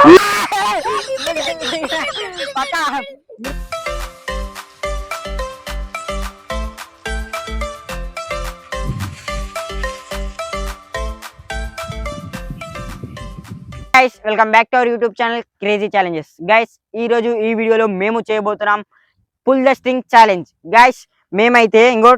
Guys welcome back to our YouTube channel crazy challenges. Guys ఈ రోజు ఈ వీడియోలో మేము చేయబోతున్నాం pull the string challenge. Guys మేమైతే ఇంకో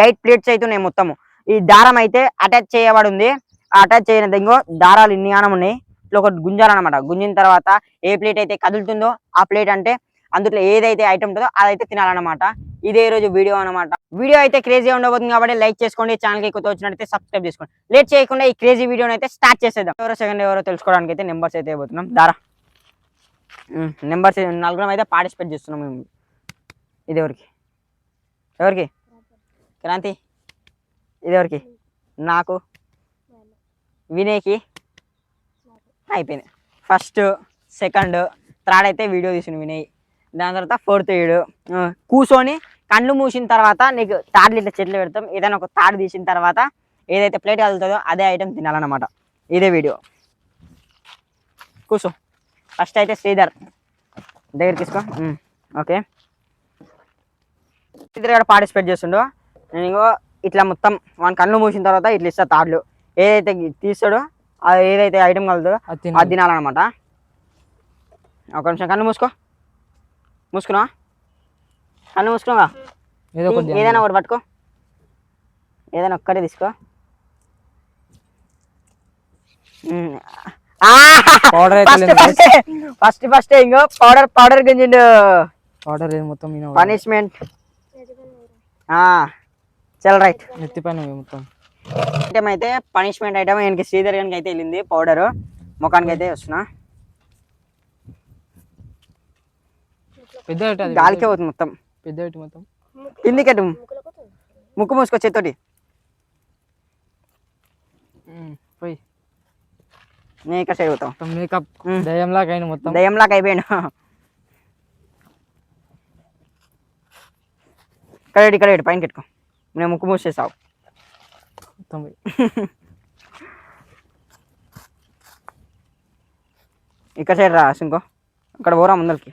8 ప్లేట్స్ అయితే ఉన్నాయి. మొత్తము ఈ దారం అయితే అటాచ్ చేయబడి ఉంది. అటాచ్ చేయనది ఇంకో దారాలు ఇన్ని గానం ఉన్నాయి. ఇట్లా ఒకటి గుంజాలన్నమాట. గుంజిన తర్వాత ఏ ప్లేట్ అయితే కదులుతుందో ఆ ప్లేట్ అంటే అందులో ఏదైతే ఐటమ్ ఉంటుందో అదైతే తినాలన్నమాట. ఇదే రోజు వీడియో అన్నమాట. వీడియో అయితే క్రేజీ ఉండబోతుంది కాబట్టి లైక్ చేసుకోండి. ఛానల్కి కొత్త వచ్చినట్టయితే సబ్స్క్రైబ్ చేసుకోండి. లేట్ చేయకుండా ఈ క్రేజీ వీడియోని అయితే స్టార్ట్ చేసేద్దాం. ఎవరో సెకండ్ ఎవరో తెలుసుకోవడానికి అయితే నెంబర్స్ అయితే ఇవ్వబోతున్నాం. దారా నెంబర్స్ 4 అయితే పార్టిసిపేట్ చేస్తున్నాం మేము. ఇది ఎవరికి ఎవరికి క్రాంతి, ఇది ఎవరికి నాకు, వినయ్కి అయిపోయింది. ఫస్ట్ సెకండ్ థర్డ్ అయితే వీడియో తీసిన వినయ్. దాని తర్వాత ఫోర్త్ వీడు కూర్చొని కళ్ళు మూసిన తర్వాత నీకు తాడులు ఇట్లా చెట్లు పెడతాం. ఏదైనా ఒక తాడు తీసిన తర్వాత ఏదైతే ప్లేట్ కదులుతుందో అదే ఐటమ్ తినాలన్నమాట. ఇదే వీడియో. కూర్చో. ఫస్ట్ అయితే శ్రీధర్ దగ్గర తీసుకో. ఓకే, శ్రీధర్ కూడా పార్టిసిపేట్ చేస్తుండో. నేను ఇంకో ఇట్లా మొత్తం వాని కళ్ళు మూసిన తర్వాత ఇట్లా ఇస్తా తాడులు. ఏదైతే తీస్తాడో అది ఏదైతే ఐటమ్ కలుగుతుందో అది తినాలన్నమాట. ఒక నిమిషం కళ్ళు మూసుకో. మూసుకున్నా, కళ్ళు మూసుకున్నా. ఏదైనా ఒకటి పట్టుకో, ఏదైనా ఒక్కటే తీసుకో. ఫస్ట్ ఇంకో పౌడర్ గుంజిండు. పౌడర్ మొత్తం పనిష్మెంట్. చల్ రైట్. నెత్తి పైన మొత్తం ఐటమ్ అయితే పనిష్మెంట్ ఐటమ్ ఆయనకి శ్రీధర్ గారికి అయితే వెళ్ళింది. పౌడర్ ముఖానికి అయితే వస్తున్నా. పెద్ద గాలికే పోతుంది మొత్తం. పెద్ద మొత్తం కిందికట్టు ముక్కు మూసుకో చేత్తోటి. పోయి నేను ఇక్కడ సైడ్ పోతాం. మేకప్ దయ్యంలాగా అయిన మొత్తం దయ్యంలాగా అయిపోయాను. ఇక్కడ పైన పెట్టుకో. నేను ముక్కు మూసేసావు మొత్తం. ఇక్కడ సైడ్ రా ఇంకో అక్కడ పోరా ముందరికి.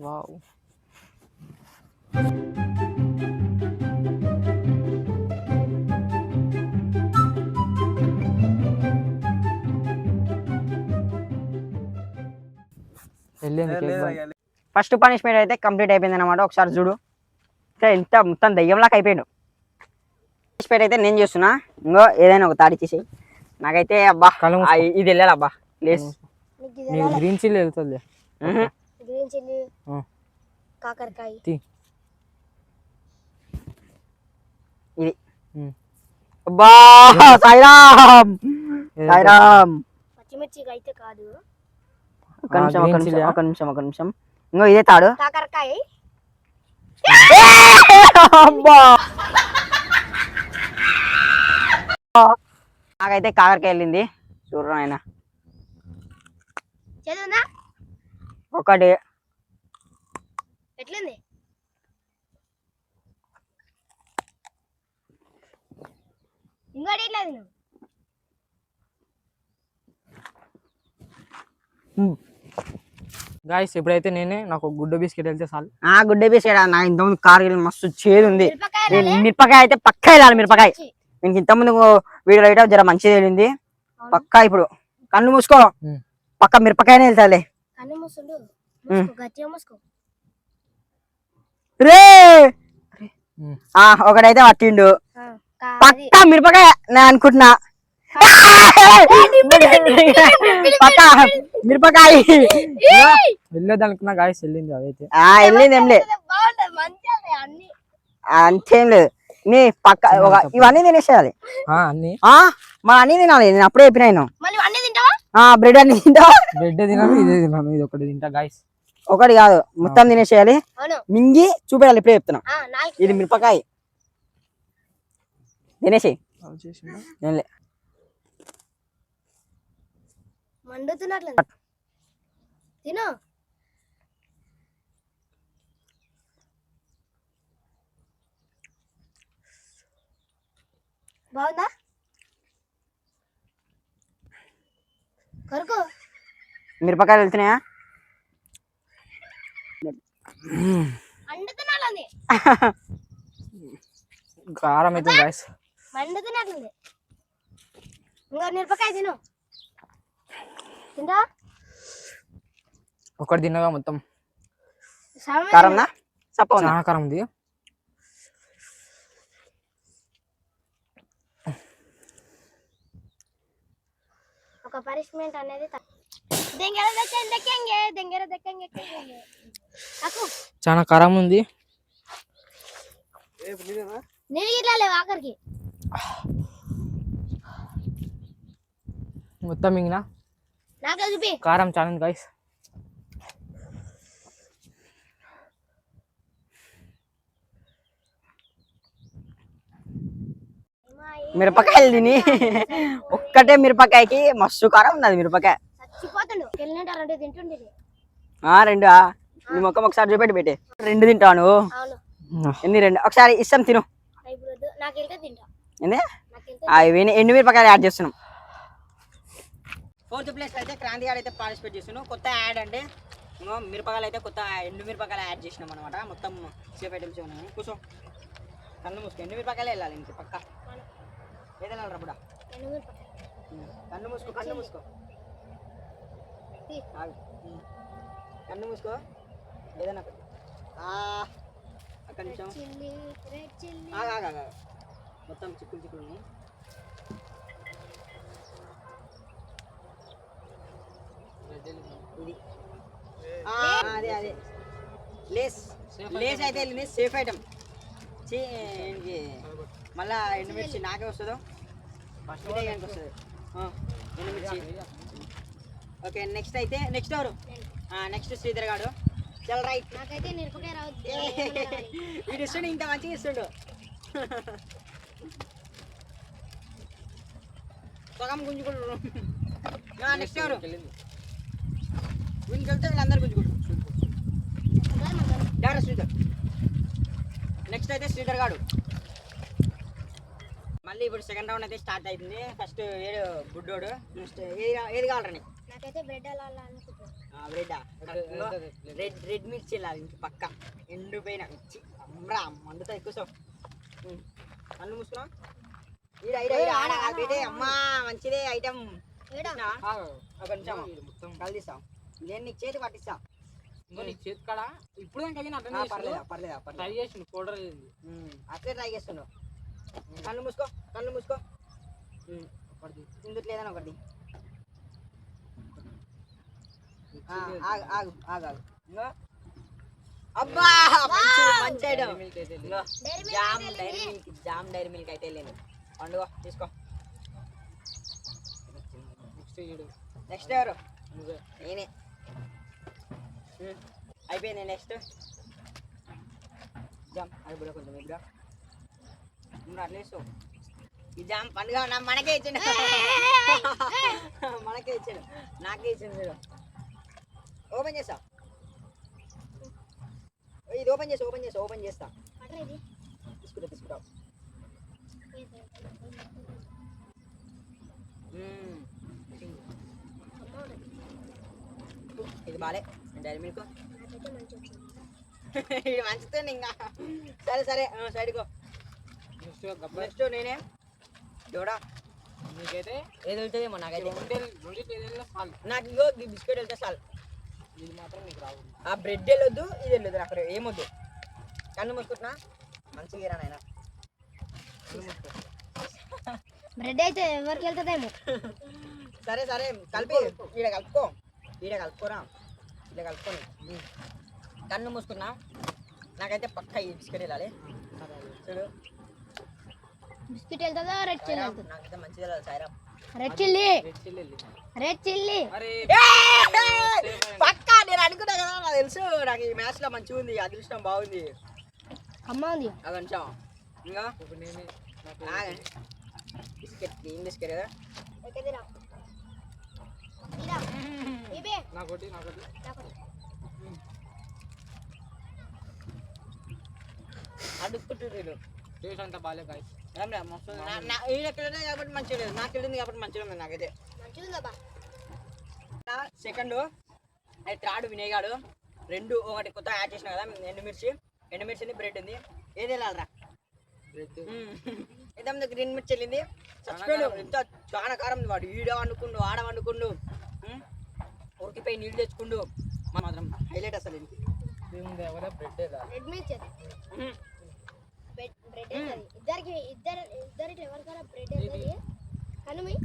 వావ్. ఫస్ట్ పనిష్మెంట్ అయితే కంప్లీట్ అయిపోయింది అనమాట. ఒకసారి చూడు, ఎంత మొత్తం దయ్యంలాగా అయిపోయాడు. పనిష్మెంట్ అయితే నేను చేస్తున్నా. ఇంకో ఏదైనా ఒక తాడి చేసి నాకైతే అబ్బా ఇది వెళ్ళాలి. అబ్బా ప్లీజ్. గ్రీన్ చిల్లీ వెళ్తుంది. కాకరకాయ ఇది. అబ్బా సాయిరామ్ సాయిరామ్. పచ్చిమిర్చి అయితే కాదు. ఒక నిమిషం. ఇంకో ఇదే తాడు. కాకరకాయ. నాకైతే కాకరకాయ వెళ్ళింది. చూడరా ఆయన. ఒకటి ఎట్లుంది? ఇంకోటి ఎట్లేదు? గాయస్ ఇప్పుడైతే నాకు గుడ్డ బిస్కెట్ వెళ్తే చాలు. గుడ్డ బిస్కెట్ నాకు ఇంతకుముందు కారు మస్తు చేదు ఉంది. మిరపకాయ అయితే పక్కా వెళ్ళాలి. మిరపకాయ నేను ఇంతకుముందు వీడియో అయితే జర మంచిగా వెళ్ళింది పక్కా. ఇప్పుడు కళ్ళు మూసుకో. పక్క మిరపకాయనే వెళ్తాలే. రే ఒకడైతే పట్టిండు. పక్కా మిరపకాయ నేను అనుకుంటున్నా. పక్కా మిరపకాయ వెళ్ళొద్దు అనుకున్నా. గాయస్ వెళ్ళింది. అదైతే వెళ్ళింది. ఏం లేదు అంతేం లేదు. నీ పక్క ఇవన్నీ తినేసేయాలి. మన అన్ని తినాలి. నేను అప్పుడే చెప్పినాను. బ్రెడ్ అన్ని తింటావా? బ్రెడ్ తినాలి, ఇదే తినాలి. ఇది ఒకటి తింటా గాయస్. ఒకటి కాదు మొత్తం తినేసేయాలి. మింగి చూపేయాలి. ఇప్పుడే చెప్తున్నా. ఇది మిరపకాయ తినేసి తిను. బాగుందా కొరకు మిరపకాయలు వెళ్తున్నాయా? మండుతున్నట్లుంది కారం అవుతుంది గాయస్. మండుతున్నట్లుంది. ఇంకా మిరపకాయ తిను. తింటా ఒకటి తిన్నగా మొత్తం కారంనా సప్ప ఉందా? చాలా కారం ఉంది. ఒక పనిష్మెంట్ అనేది చాలా కారం ఉంది. నేను ఇట్లా లేవు ఆఖరికి మొత్తం మింగిన నాకు చూపి. కారం చాలా ఉంది గాయస్. మిరపకాయలు తిని ఒక్కటే మిరపకాయకి మస్తు కారం ఉన్నది మిరపకాయ. చచ్చిపోతుండు వెళ్ళినట్టు తింటుండే. రెండు నీ మొక్కం ఒకసారి చూపెట్టి పెట్టే. 2 తింటాను. అవును ఎన్ని 2? ఒకసారి ఇస్తాం తిను. ఇప్పుడు నాకు వెళ్తే తింటా. ఏంది నాకు వెళ్తే అవి ఎండు మిరపకాయలు యాడ్ చేస్తున్నాం. 4th ప్లేస్ అయితే క్రాంతి గారు అయితే పార్టిసిపేట్ చేస్తున్నాం. కొత్త యాడ్ అంటే మిరపకాయలు అయితే కొత్త ఎండు మిరపకాయలు యాడ్ చేసినాం అనమాట. మొత్తం సేఫ్ ఐటమ్స్ ఉన్నాయి. కూర్చో కన్ను మూసుకో. ఎండు మిరపకాయలు వెళ్ళాలి ఇంటి పక్క ఏదైనా రబ్బుడా. కన్ను మూసుకో కన్ను మూసుకో కన్ను మూసుకో ఏదైనా అక్కడి నిమిషం మొత్తం చిక్కులు చిక్కులు ఉన్నాయి. ఇది అదే అదే లేస్ లేస్ అయితే వెళ్ళింది. Safe item. మళ్ళా ఎండుమిర్చి నాకే వస్తుందో ఫస్ట్ కనుక వస్తుంది ఎండుమిర్చి. ఓకే నెక్స్ట్ అయితే నెక్స్ట్ ఎవరు? నెక్స్ట్ శ్రీధర్ గారు. చల్ రైట్. నాకైతే మిరపకాయ రావద్దు. వీడు ఇస్తుండు ఇంత మంచిగా ఇస్తుండు. సగం గుంజుకుంటు. నెక్స్ట్ ఎవరు? వీనికి వెళ్తే వీళ్ళందరూ గుంజుకుంటు. డాక్టర్ శ్రీధర్. నెక్స్ట్ అయితే శ్రీధర్ గారు. మళ్ళీ ఇప్పుడు సెకండ్ రౌండ్ అయితే స్టార్ట్ అవుతుంది. ఫస్ట్ ఏడు బుడ్డోడు. నెక్స్ట్ ఏది కావాలని? నాకైతే బ్రెడ్ బ్రెడ్ రెడ్ మిర్చి వెళ్ళాలి ఇంక పక్క ఎండిపోయిన మిర్చి. అమ్మరా మండుతా ఎక్కువ. కళ్ళు మూసుకున్నా. అమ్మా మంచిదే ఐటమ్. ఒక నిమిషం కళ్ళు తీస్తాం. నేను నీకు చేతి పట్టిస్తా. చేతి కాడ ఇప్పుడు పర్లేదా ట్రై చేసి పౌడర్ అట్లే ట్రై చేస్తున్నావు. కళ్ళు మూసుకో కళ్ళు మూసుకో. ఇందుకు లేదని ఒకటి అబ్బా మంచి ఐటమ్. జామ్ డైరీ మిల్క్ అయితే లేదు. పండుగ తీసుకో. నెక్స్ట్ ఎవరు? నేనే. అయిపోయింది. Next jam. అది కూడా కొంచెం ఇప్పుడు అట్లేసు. ఈ జామ్ పండుగ మనకే ఇచ్చిండు. మనకే ఇచ్చాడు. నాకే ఇచ్చింది. మీరు ఓపెన్ చేస్తా. ఇది ఓపెన్ చేస్తా. తీసుకుంటా. ఇది బాలే డైరీ మిల్క్. ఇది మంచిదండి. ఇంకా సరే సైడ్కో. నెక్స్ట్ నేనే చూడా. నీకైతే ఏది వెళ్తుందేమో నాకైతే. నాకు ఇంకో బిస్కెట్ వెళ్తే చాలు. ఇది మాత్రం నీకు రావు. ఆ బ్రెడ్ వెళ్ళొద్దు, ఇది వెళ్ళొద్దు. నాకు ఏమొద్దు. కన్ను మూసుకుంటున్నా. మంచిగా నాయన. బ్రెడ్ అయితే ఎవరికి వెళ్తుందేమో. సరే కలిపి ఈడ కలుపుకోరా. ఇలా కలుపుకొని కన్ను మూసుకున్నా. నాకైతే పక్క ఈ బిస్కెట్ వెళ్ళాలి. చూడు బిస్కెట్ వెళ్తుందా రెడ్ చిల్లీ వెళ్తుందా? నాకైతే మంచిగా వెళ్ళాలి. సాయిరామ్ రెడ్ చిల్లీ పక్కా. నేను అనుకున్నా కదా, నాకు తెలుసు. నాకు ఈ మ్యాచ్ లో మంచిగా ఉంది. అదృష్టం బాగుంది. అమ్మ ఉంది అది కొంచెం ఇంకా బిస్కెట్ ఏం బిస్కెట్ కదా. అడుక్కుంటున్నాడు. టేస్ట్ అంతా బాగాలే గాయస్. కాబట్టి మంచిగా లేదు, నాకు వెళ్ళింది కాబట్టి మంచిగా ఉంది నాకైతే. మంచిగా ఉందా బా సెకండ్ థర్డ్ వినేగాడు. రెండు ఒకటి కొత్త యాడ్ చేసిన కదా, ఎండుమిర్చిని బ్రెడ్ ఉంది. ఏది వెళ్ళాలరా? బ్రెడ్ ఏదమ్మా గ్రీన్ మిర్చి వెళ్ళింది. చచ్చిపోయాడు, ఎంత చాలా కారం ఉంది. వాడు ఈడ వండుకుండు, ఆడ వండుకుండు, ఉరికిపోయి నీళ్ళు తెచ్చుకుండు. మాత్రం హైలైట్ అసలు ఇది. ఏముంది ఎవరే బ్రెడ్ రెడ్ మిర్చి బ్రెడ్ ఇద్దరికి ఇద్దరికి ఎవరికైనా బ్రెడ్ వేయాలి కనుమి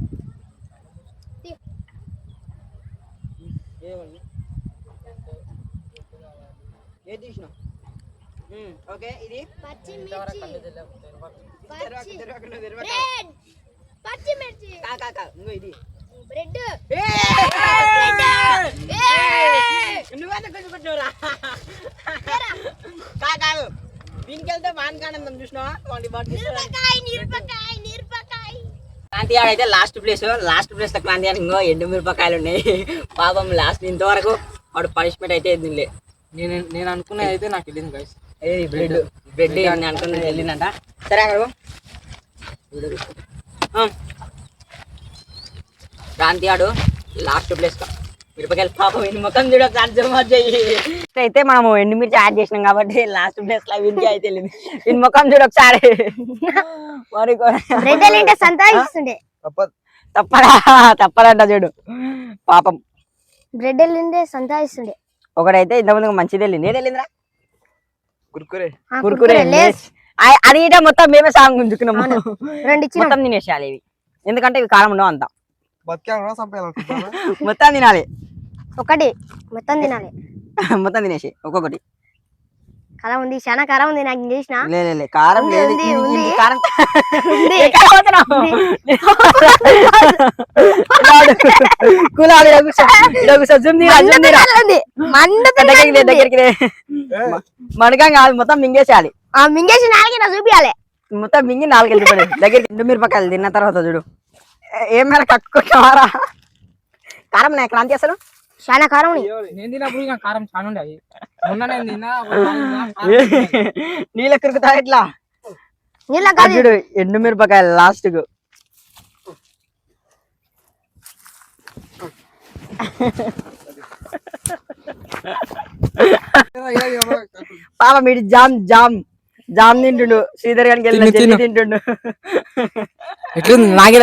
ఏది తీసిన ఓకే. ఇది పచ్చిమిర్చి ఇంకో ఇది బ్రెడ్ నువ్వైతే కొంచెం పెట్టినరా కాదు. దీనికి వెళ్తే మానకానందం చూసినావా? క్రాంతి అయితే లాస్ట్ ప్లేస్ లో క్రాంతి అని ఇంకో ఎండు మిరపకాయలు ఉన్నాయి. పాపం లాస్ట్ ఇంతవరకు వాడు పనిష్మెంట్ అయితే తినలే. నేను అనుకున్నది అయితే నాకు వెళ్ళింది గైస్. బ్రెడ్ అనుకున్నది వెళ్ళిందంట. సరే అక్కడ క్రాంతి ఆడు లాస్ట్ ప్లేస్ మిరపకాయలు పాపం ఎన్ని ముఖం చూడొకసారి. అయితే మనము ఎండుమిర్చి యాడ్ చేసినాం కాబట్టి లాస్ట్ ప్లేస్ లో వీనికి అయితే వెళ్ళింది. వీని ముఖం చూడొకసారి. మరి బ్రెడ్ సంతాయిస్తుండే తప్పదంట చూడు పాపం. బ్రెడ్ వెళ్ళిండే సంతాయిస్తుండే. ఒకడైతే ఇంతకుముందు మంచిది వెళ్ళింది. ఏది వెళ్ళిందిరా? కుర్కురే లేస్. అది ఇట మొత్తం మేమే సాంగ్ గుంజుకున్నాము. రెండు ఇచ్చిన మొత్తం తినేసేయాలి ఇవి, ఎందుకంటే ఇవి కారం ఉండవు అంతా. మొత్తం తినాలి, ఒకటి మొత్తం తినాలి. మొత్తం తినేసి ఒక్కొక్కటి. కారం ఉంది, చాలా కారం ఉంది. నాకు చేసిన లే కారం ఉంది, లేదు. ఉంది, ఇది ఉంది. కారం ఉంది. ఎక్కడ పోతున్నావు? కులాడు దగ్గరికి మడకం కాదు, మొత్తం మింగేసేయాలి. మింగేసి నాలుగే నా చూపియాలి. మొత్తం మింగి 4 వెళ్ళిపోయాయి దగ్గరికి. ఎండు మిరపకాయలు తిన్న తర్వాత చూడు ఏం మేర కట్టుకుంటావారా? కారం నా క్రాంతి అసలు చాలా కారం ఉంది. నేను తిన్నప్పుడు ఇంకా కారం చాలా ఉండే. మొన్న నేను తిన్నా నీళ్ళ కురుకుతా ఇట్లా నీళ్ళ కాదు చూడు ఎండు మిరపకాయలు లాస్ట్ కు. పాప మీరు జామ్ తింటుండు. శ్రీధర్ గారికి వెళ్ళిన జల్లి తింటుండు. ఎట్లుంది నాకే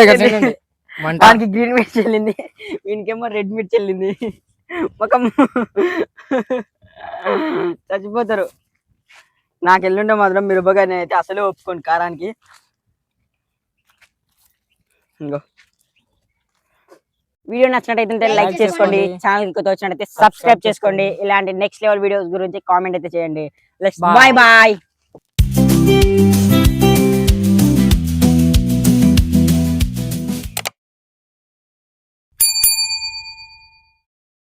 వానికి గ్రీన్ మిర్చి వెళ్ళింది, వీనికేమో రెడ్ మిర్చి వెళ్ళింది. ముఖం చచ్చిపోతారు. నాకు ఎల్లుండే మాత్రం మిరపకాయ అయితే అసలే ఒప్పుకోండి కారానికి. ఇంకో వీడియో నచ్చినట్టయితే లైక్ చేసుకోండి, ఛానల్ ఇంకొక వచ్చినట్టయితే సబ్స్క్రైబ్ చేసుకోండి. ఇలాంటి నెక్స్ట్ లెవెల్ వీడియోస్ గురించి కామెంట్ అయితే చేయండి. Bye bye.